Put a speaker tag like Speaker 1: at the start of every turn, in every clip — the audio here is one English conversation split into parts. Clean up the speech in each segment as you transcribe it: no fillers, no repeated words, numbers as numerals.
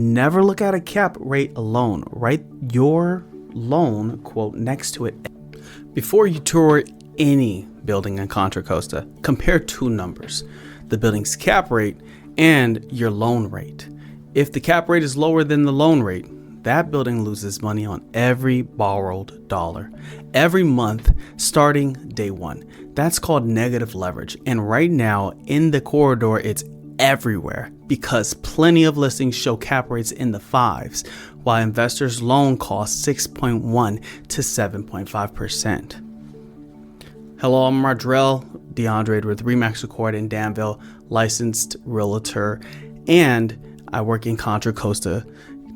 Speaker 1: Never look at a cap rate alone. Write your loan quote next to it. Before you tour any building in Contra Costa, compare two numbers, the building's cap rate and your loan rate. If the cap rate is lower than the loan rate, that building loses money on every borrowed dollar every month starting day one. That's called negative leverage. And right now in the corridor, it's everywhere because plenty of listings show cap rates in the fives, while investors' loan costs 6.1 to 7.5%. Hello, I'm Mardrell DeAndre with Remax Record in Danville, licensed realtor, and I work in Contra Costa,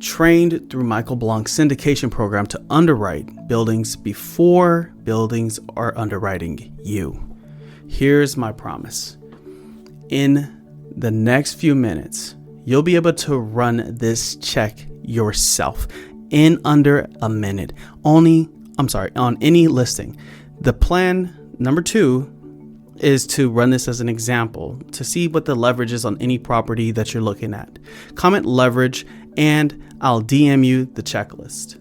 Speaker 1: trained through Michael Blanc's syndication program to underwrite buildings before buildings are underwriting you. Here's my promise. In the next few minutes, you'll be able to run this check yourself in under a minute. On any listing. The plan number 2 is to run this as an example to see what the leverage is on any property that you're looking at. Comment leverage and I'll DM you the checklist.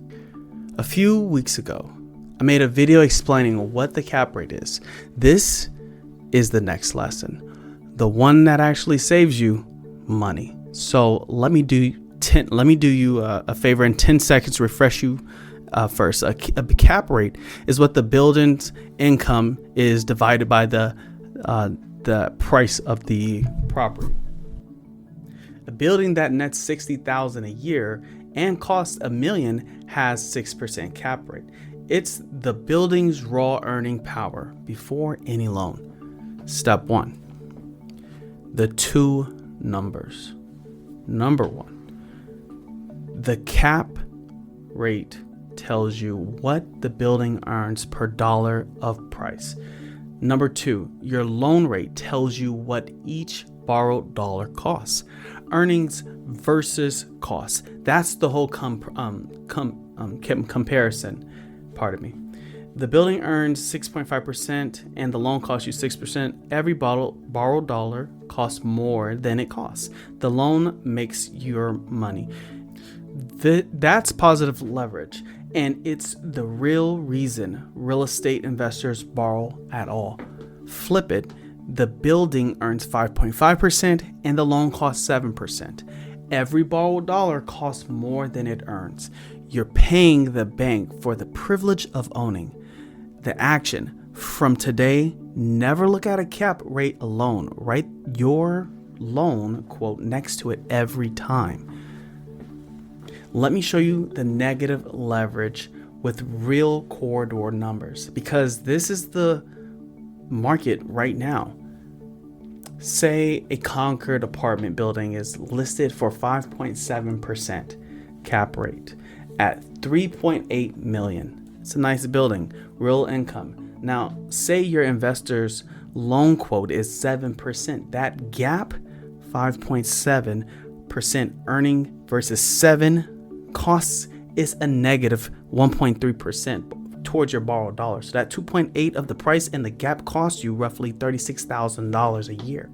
Speaker 1: A few weeks ago, I made a video explaining what the cap rate is. This is the next lesson. The one that actually saves you money. So let me do you a favor in 10 seconds, refresh you first. A cap rate is what the building's income is divided by the price of the property. A building that nets $60,000 a year and costs $1 million has 6% cap rate. It's the building's raw earning power before any loan. Step 1. The two numbers. Number 1, the cap rate tells you what the building earns per dollar of price. Number 2, your loan rate tells you what each borrowed dollar costs. Earnings versus costs. That's the whole comparison. Pardon me. The building earns 6.5% and the loan costs you 6%. Every borrowed dollar costs more than it costs. The loan makes your money. That's positive leverage, and it's the real reason real estate investors borrow at all. Flip it. The building earns 5.5% and the loan costs 7%. Every borrowed dollar costs more than it earns. You're paying the bank for the privilege of owning. The action from today, never look at a cap rate alone. Write your loan quote next to it every time. Let me show you the negative leverage with real corridor numbers, because this is the market right now. Say a Concord apartment building is listed for 5.7% cap rate at $3.8 million. It's a nice building, real income. Now, say your investor's loan quote is 7%. That gap, 5.7% earning versus 7 costs, is a negative 1.3% towards your borrowed dollars. So that 2.8 of the price and the gap costs you roughly $36,000 a year.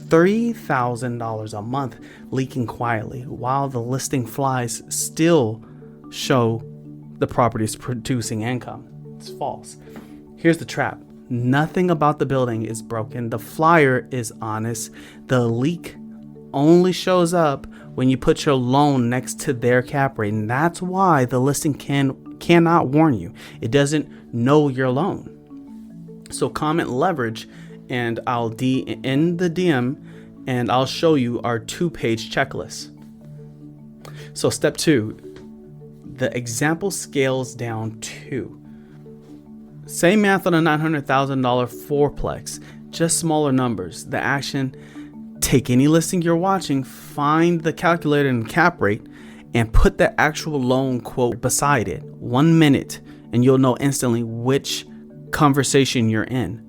Speaker 1: $30,000 a month leaking quietly while the listing flies still show the property is producing income. It's false. Here's the trap. Nothing about the building is broken. The flyer is honest. The leak only shows up when you put your loan next to their cap rate. And that's why the listing cannot warn you. It doesn't know your loan. So comment leverage and I'll in the DM and I'll show you our 2-page checklist. So step 2, the example scales down to, same math on a $900,000 fourplex, just smaller numbers. The action, take any listing you're watching, find the calculator and cap rate, and put the actual loan quote beside it. 1 minute, and you'll know instantly which conversation you're in.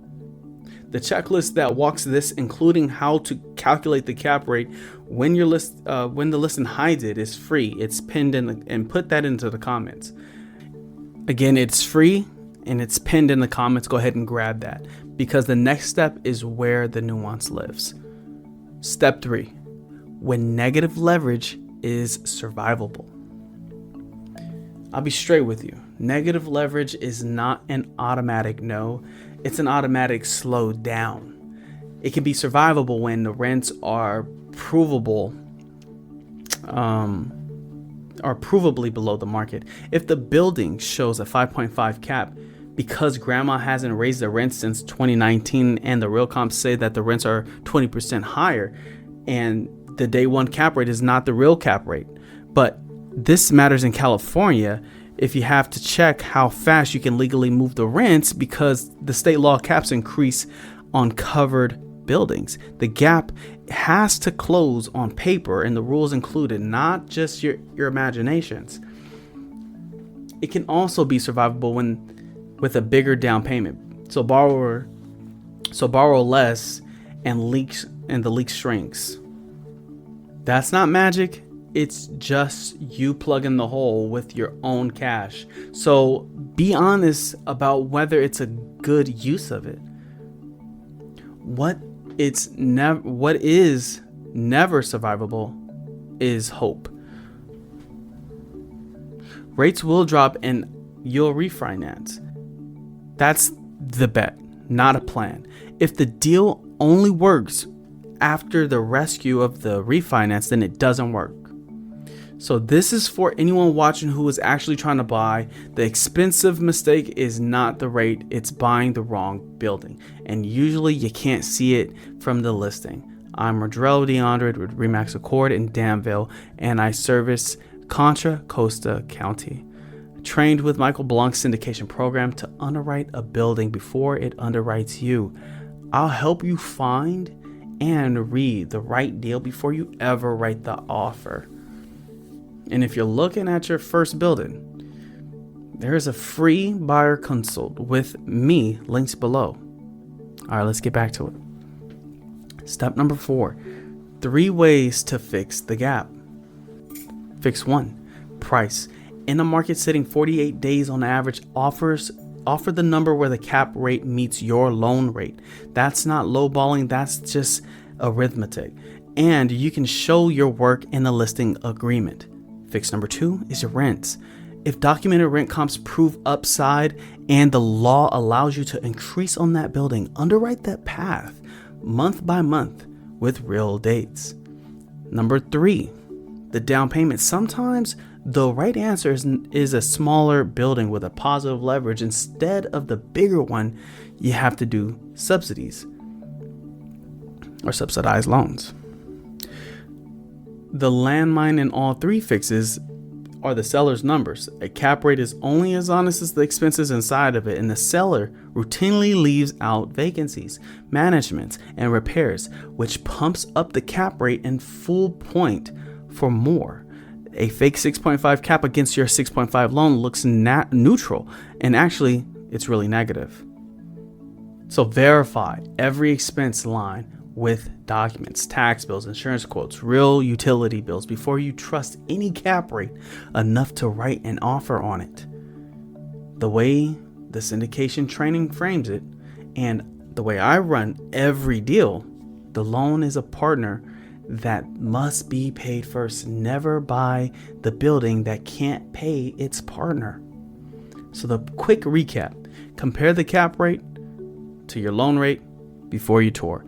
Speaker 1: The checklist that walks this, including how to calculate the cap rate when the listing hides it, is free. It's pinned in and put that into the comments. Again, it's free and it's pinned in the comments. Go ahead and grab that, because the next step is where the nuance lives. Step 3, when negative leverage is survivable. I'll be straight with you. Negative leverage is not an automatic no. It's an automatic slow down. It can be survivable when the rents are provably below the market. If the building shows a 5.5 cap because grandma hasn't raised the rent since 2019 and the real comps say that the rents are 20% higher and the day one cap rate is not the real cap rate. But this matters in California if you have to check how fast you can legally move the rents because the state law caps increase on covered buildings. The gap has to close on paper and the rules included, not just your imaginations. It can also be survivable with a bigger down payment. So borrow less and the leak shrinks. That's not magic. It's just you plugging the hole with your own cash. So be honest about whether it's a good use of it. What is never survivable is hope. Rates will drop and you'll refinance. That's the bet, not a plan. If the deal only works after the rescue of the refinance, then it doesn't work. So this is for anyone watching who is actually trying to buy. The expensive mistake is not the rate, it's buying the wrong building. And usually you can't see it from the listing. I'm Rodrell DeAndre with Remax Accord in Danville, and I service Contra Costa County. Trained with Michael Blanc's syndication program to underwrite a building before it underwrites you. I'll help you find and read the right deal before you ever write the offer. And if you're looking at your first building, there is a free buyer consult with me, links below. All right, let's get back to it. Step number 4, 3 ways to fix the gap. Fix 1, price. In a market sitting 48 days on average, offer the number where the cap rate meets your loan rate. That's not lowballing, that's just arithmetic. And you can show your work in a listing agreement. Fix number 2 is your rents. If documented rent comps prove upside and the law allows you to increase on that building, underwrite that path month by month with real dates. Number 3, the down payment. Sometimes the right answer is a smaller building with a positive leverage. Instead of the bigger one, you have to do subsidies or subsidized loans. The landmine in all 3 fixes are the seller's numbers. A cap rate is only as honest as the expenses inside of it, and the seller routinely leaves out vacancies, managements, and repairs, which pumps up the cap rate and full point for more. A fake 6.5 cap against your 6.5 loan looks neutral, and actually it's really negative. So verify every expense line with documents, tax bills, insurance quotes, real utility bills before you trust any cap rate enough to write an offer on it. The way the syndication training frames it and the way I run every deal, the loan is a partner that must be paid first. Never buy the building that can't pay its partner. So the quick recap, compare the cap rate to your loan rate before you tour.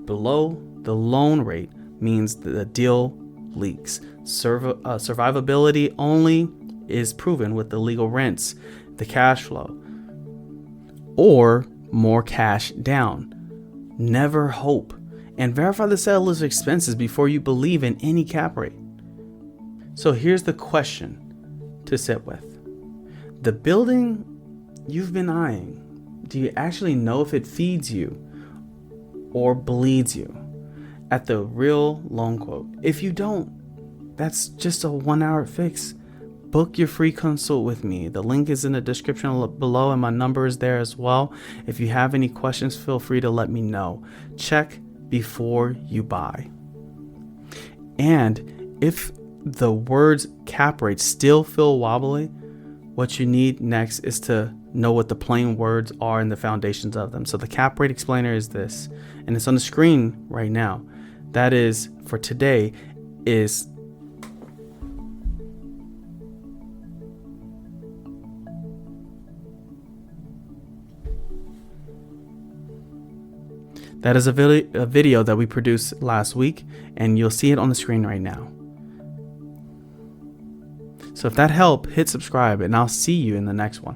Speaker 1: Below the loan rate means that the deal leaks. Survivability only is proven with the legal rents, the cash flow, or more cash down. Never hope. And verify the seller's expenses before you believe in any cap rate. So here's the question to sit with. The building you've been eyeing, do you actually know if it feeds you or bleeds you at the real loan quote? If you don't, that's just a 1-hour fix. Book your free consult with me. The link is in the description below and my number is there as well. If you have any questions, feel free to let me know. Check before you buy. And if the words cap rate still feel wobbly, what you need next is to know what the plain words are and the foundations of them. So the cap rate explainer is this, and it's on the screen right now. That is, for today, is That is a video that we produced last week, and you'll see it on the screen right now. So if that helped, hit subscribe, and I'll see you in the next one.